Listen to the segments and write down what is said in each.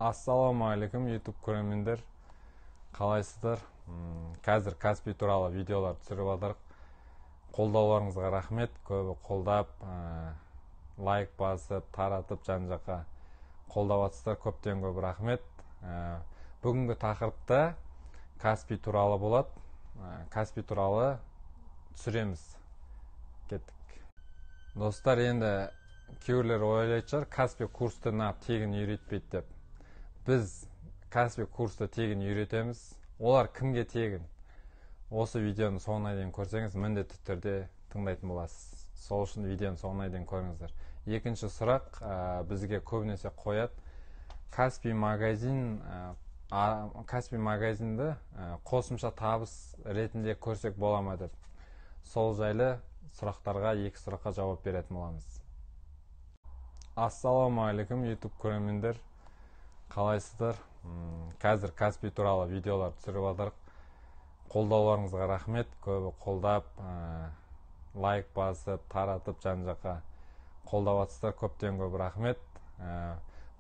Ассалаумағалейкум YouTube көрермендер, қалайсыздар? Қазір Каспий туралы видеолар түсіріп жатырмық. Қолдауларыңызға рахмет. Көбі қолдап, лайк басып, таратып жан-жаққа қолдап жатсыздар. Көптен көп рахмет. Бүгінгі тақырыпта Каспий туралы болады. Каспий туралы түсіреміз. Кеттік. Достар, енді кейбіреулер ойлайды шығар, Каспий курсты тегін үйретпейді деп. Біз Каспий курсты тегін үйретеміз. Олар кімге тегін? Осы видеоны соңына дейін көрсеңіз, міндетті түрде тыңдайтын боласыз. Сол үшін видеоны соңына дейін көріңіздер. Екінші сұрақ бізге көбінесе қояды. Каспий магазинді қосымша табыс ретінде көрсек бола ма деп. Сол жайлы сұрақтарға, екі сұраққа жауап беретін боламыз. Ассалаумағалейкум YouTube көрермендер, қалайсыздар? Қазір Каспий туралы видеолар түсіріп жатырмық. Қолдауларыңызға рахмет. Көбі қолдап, лайк басып, таратып жан-жаққа қолдап жатсыздар. Көптен көп рахмет.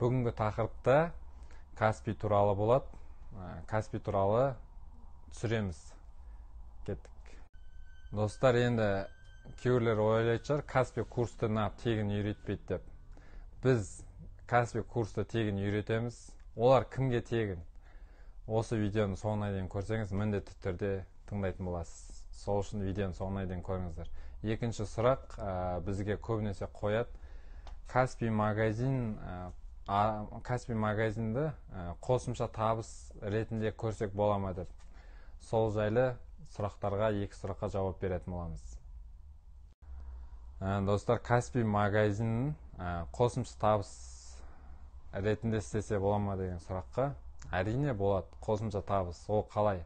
Бүгінгі тақырыпта Каспий туралы болады. Каспий туралы түсіреміз. Кеттік. Достар, енді кейбіреулер ойлайды шығар, Каспий курсты тегін үйретпейді деп. Біз Каспий курсты тегін үйретеміз. Олар кімге тегін? Осы видеоны соңына дейін көрсеңіз, міндетті түрде тыңдайтын боласыз. Сол үшін видеоны соңына дейін көріңіздер. Екінші сұрақ бізге көбінесе қояды. Каспий магазинді қосымша табыс ретінде көрсек бола ма деп. Сол жайлы сұрақтарға, екі сұраққа жауап беретін боламыз. Достар, Каспий магазинін қосымша табыс ретінде істесе бола ма деген сұраққа, әрине болады. Қосымша табыс, ол қалай?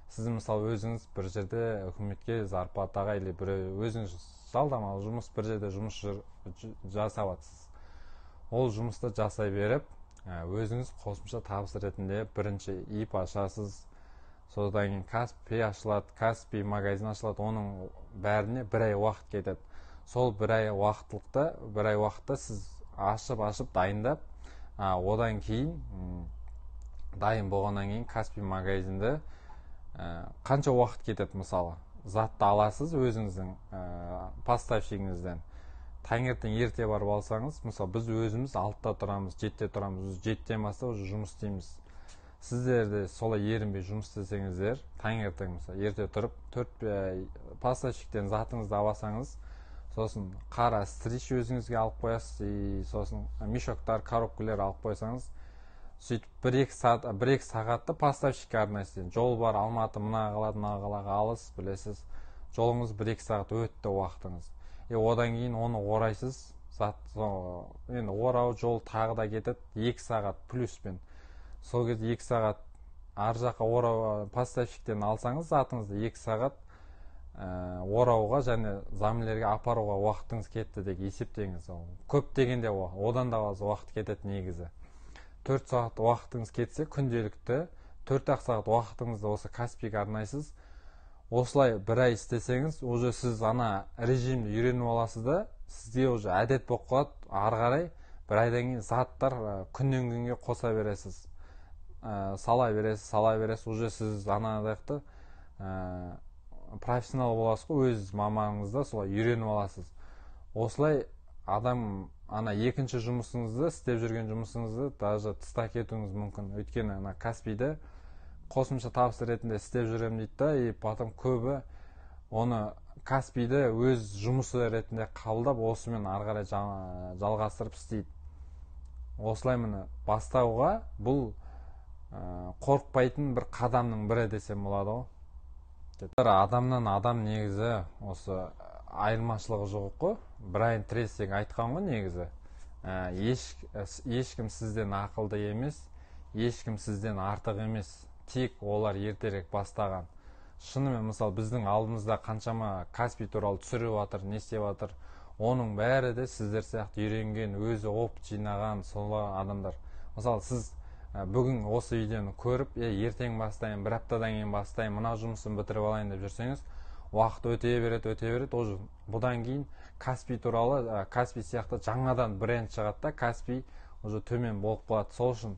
Сіз мысалы өзіңіз бір жерде үкіметке зарплатаға или бір өзіңіз жалдамалы жұмыс, бір жерде жұмыс жасап жатсыз. Ол жұмысты жасай беріп, өзіңіз қосымша табыс ретінде бірінші ИП ашасыз. Содан кейін Каспий ашылады, Каспий магазин ашылады. Оның бәріне бір ай уақыт кетеді. Сол бір ай уақытта сіз ашып дайындап, одан кейін дайын болғаннан кейін Каспий магазинді қанша уақыт кетеді? Мысалы, затты аласыз өзіңіздің поставщигіңізден. Таңертең ерте барып алсаңыз, мысалы біз өзіміз 6-та тұрамыз, 7-те тұрамыз, 7-тен бастап жұмыс істейміз. Сіздер де солай ерінбей жұмыс істесеңіздер, таңертең мысалы ерте тұрып, 4 поставщиктен затыңызды алсаңыз, сосын қара стрич өзіңізге алып қоясыз, сосын мешоктар, коробкалар алып қойсаңыз, сөйтіп 1-2 сағатты поставщикке арнайсыз. Жол бар, Алматы мына қалаға алыс, білесіз. Жолыңыз 1-2 сағат өтті уақытыңыз. Одан кейін оны орайсыз, енді орау жол тағы да кетеді 2 сағат плюспен. Сол кезде 2 сағат ар жаққа орау поставщиктен алсаңыз, затыңызды 2 сағат орауға және замлерге апаруға уақытыңыз кетті деп есептеңіз. Көп дегенде одан да аз уақыт кетеді негізі. 4 сағат уақытыңыз кетсе, күнделікті 4 сағат уақытыңызды осы Каспийге арнайсыз. Осылай бір ай істесеңіз, уже сіз ана режимді үйреніп аласыз да, сізге уже әдет болып қалады. Ары қарай бір айдан кейін заттар күннен күнге қоса бересіз. Сала бересіз, уже сіз анадайқты профессионал боласыз ғой, өз мамаңызда солай үйреніп аласыз. Осылай адам екінші жұмысыңызды, істеп жүрген жұмысыңызды даже тыста кетуіңіз мүмкін. Өйткені Каспийді қосымша табыс ретінде істеп жүрем дейді да, и потом көбі оны Каспийді өз жұмысы ретінде қабылдап, осымен ары қарай жалғастырып істейді. Осылай міне бастауға бұл қорықпайтын бір қадамның бірі десем болады ғой. Адамнан адам негізі осы айырмашылығы жоқ қой. Брайан Трейси айтқан ғой негізі. Ешкім сізден ақылды емес, ешкім сізден артық емес. Тек олар ертерек бастаған. Шынымен, мысалы, біздің алдымызда қаншама Каспий туралы түсіріп жатыр, не істеп жатыр. Оның бәрі де сіздер сияқты үйренген, өзі опыт жинаған солай адамдар. Мысалы, сіз бүгін осы видеоны көріп, ертең бастайын, бір аптадан кейін бастайын, мына жұмысын бітіріп алайын деп жүрсеңіз, уақыт өте береді. Уже бұдан кейін Каспий туралы, Каспий сияқты жаңадан бренд шығады да, Каспий уже төмен болып қалады. Сол үшін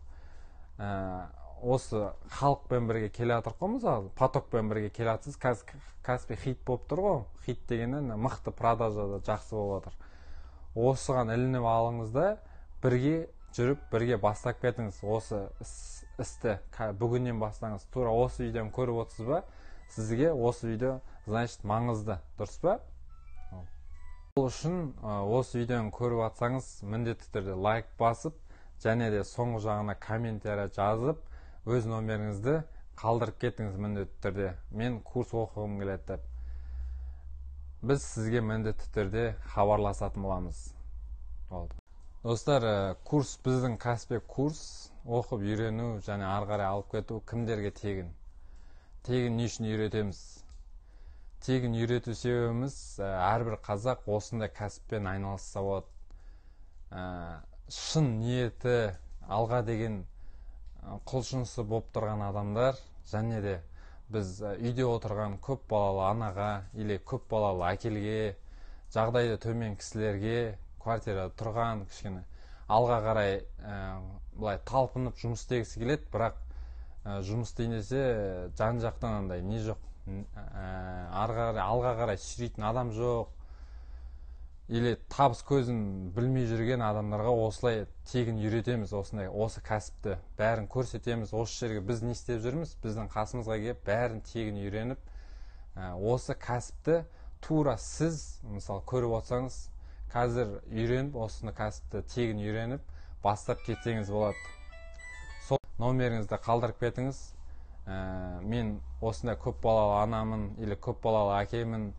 осы халықпен бірге келе жатырық қой, мысалы потокпен бірге келе жатсыз. Қазір Каспи хит болып тұр ғой. Хит дегеннен мықты продажада жақсы болып жатыр. Осыған ілініп алыңыз да бірге жүріп, бірге бастап кетіңіз. Осы істі бүгіннен бастаңыз. Тура осы видеоны көріп отырсыз ба? Сізге осы видео, значит, маңызды, дұрыс па? Ол үшін осы видеоны көріп атсаңыз, міндетті түрде лайк басып, және де соңғы жағына комментарий жазып, өз номеріңізді қалдырып кетіңіз міндетті түрде. Мен курс оқығым келеді деп. Біз сізге міндетті түрде хабарласатын боламыз. Достар, курс біздің Каспи курс оқып үйрену және ары қарай алып кету кімдерге тегін? Тегін не үшін үйретеміз? Тегін үйрету себебіміз әрбір қазақ осындай кәсіппен айналысса болады. Шын ниеті, алға деген құлшынысы болып тұрған адамдар, және де біз үйде отырған көп балалы анаға или көп балалы әкелге, жағдайы төмен кісілерге, квартирада тұрған кішкене алға қарай былай талпынып жұмыс істегісі келеді, бірақ жұмыс істейін десе жан жақтан андай не жоқ, алға қарай сүйрейтін адам жоқ, или табыс көзін білмей жүрген адамдарға осылай тегін үйретеміз. Осы кәсіпті бәрін көрсетеміз. Осы жерге біз не істеп жүрміз? Біздің қасымызға келіп бәрін тегін үйреніп, осы кәсіпті тура сіз мысалы көріп отырсаңыз, қазір үйреніп, осыны кәсіпті тегін үйреніп бастап кетсеңіз болады. Сол номеріңізді қалдырып кетіңіз. Мен осындай көп балалы анамын или көп балалы әкемін,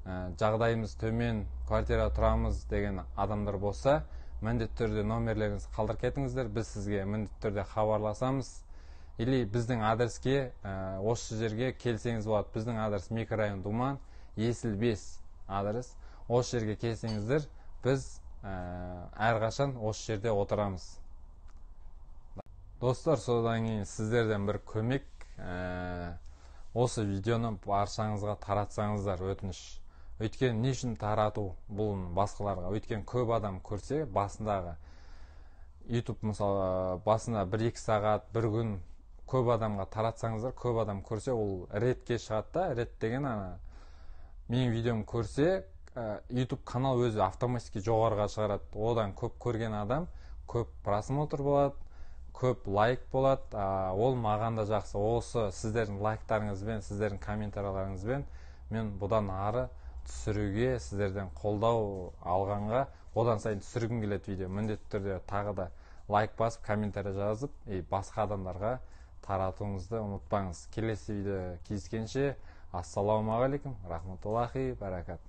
жағдайымыз төмен, квартира тұрамыз деген адамдар болса, міндетті түрде номерлеріңізді қалдырып кетіңіздер. Біз сізге міндетті түрде хабарласамыз. Или біздің адреске, осы жерге келсеңіз болады. Біздің адрес микрорайон Думан, Есіл 5 адрес. Осы жерге келсеңіздер, біз әрқашан осы жерде отырамыз. Достар, содан кейін сіздерден бір көмек, осы видеоны баршаңызға таратсаңыздар, өтініш. Өйткені не үшін тарату бұл басқаларға? Өйткені көп адам көрсе, басындағы YouTube мысалы басында 1-2 сағат, бір күн көп адамға таратсаңыздар, көп адам көрсе, ол ретке шығады да. Рет деген менің видеом көрсе, YouTube канал өзі автоматически жоғарыға шығарады. Одан көп көрген адам көп просмотр болады, көп лайк болады. Ол маған да жақсы. Осы сіздердің лайктарыңызбен, сіздердің комментарийларыңызбен мен бұдан ары түсіруге, сіздерден қолдау алғанға, одан сайын түсіргім келеді видео. Міндетті түрде тағы да лайк басып, комментарий жазып, басқа адамдарға таратуыңызды ұмытпаңыз. Келесі видео кездескенше, ассаламағалейкум, рахматуллахи баракат.